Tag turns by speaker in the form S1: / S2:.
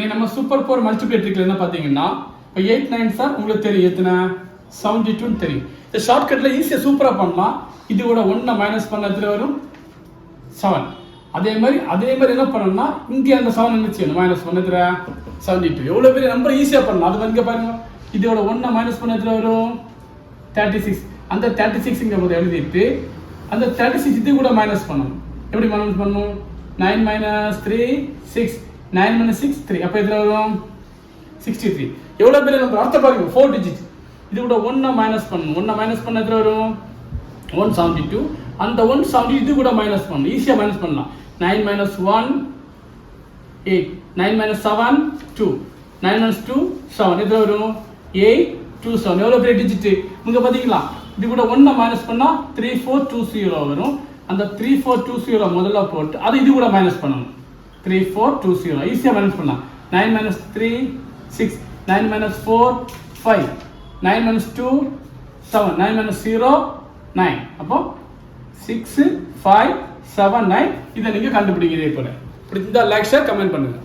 S1: நம்ம சூப்பர் 4 மல்டிப்ளேட்டரில் என்ன பார்த்தீங்கன்னா இப்போ 8 9 சார் உங்களுக்கு தெரியும் எத்தனை 72 தெரியும். இந்த ஷார்ட்கட்டில் ஈஸியாக சூப்பராக பண்ணலாம். இதோட 1 மைனஸ் பண்ண எத்தனை வரும் 7. அதே மாதிரி என்ன பண்ணணும்னா இங்கே அந்த 7 என்ன செய்யணும் மைனஸ் பண்ண எத்தனை 72. எவ்வளோ பெரிய நம்பர் ஈஸியாக பண்ணலாம். அது வந்து பாருங்க இதோட 1 மைனஸ் பண்ண எத்தனை வரும் 36. அந்த 36 இங்கே போது எழுதிட்டு அந்த 36 இது கூட மைனஸ் பண்ணணும். எப்படி மைனஸ் பண்ணணும் 9 minus 3 6 9 minus 6 3 அப்போ எத்தனை வரும் 63. எவ்வளோ பெரிய நம்பர் அர்த்தம் பாருங்க 4 டிஜிட். இது கூட 1 மைனஸ் பண்ணணும். 1 மைனஸ் பண்ண எத்தனை வரும் 172. அந்த 170 இது கூட மைனஸ் பண்ணணும். ஈஸியாக மைனஸ் பண்ணலாம். 9 minus 1 8 9 minus 7 2 9 minus 2 7 எத்தனை வரும் 8 2 7. எவ்வளோ பெரிய டிஜிட் இங்கே பார்த்தீங்களா. இது கூட 1 மைனஸ் பண்ணால் 3420 வரும். அந்த 3420 முதல்ல போட்டு அது இது கூட மைனஸ் பண்ணணும். 3420 ஈஸியாக மைனஸ் பண்ணலாம். 9 minus 3 6 9 minus 4 5 9 minus 2 7 9 minus 0 9. அப்போ 6 5 7 9 இதை நீங்கள் கண்டுபிடிங்க. இதே போல இப்படி இந்த லைக் ஷேர் கமெண்ட் பண்ணுங்க.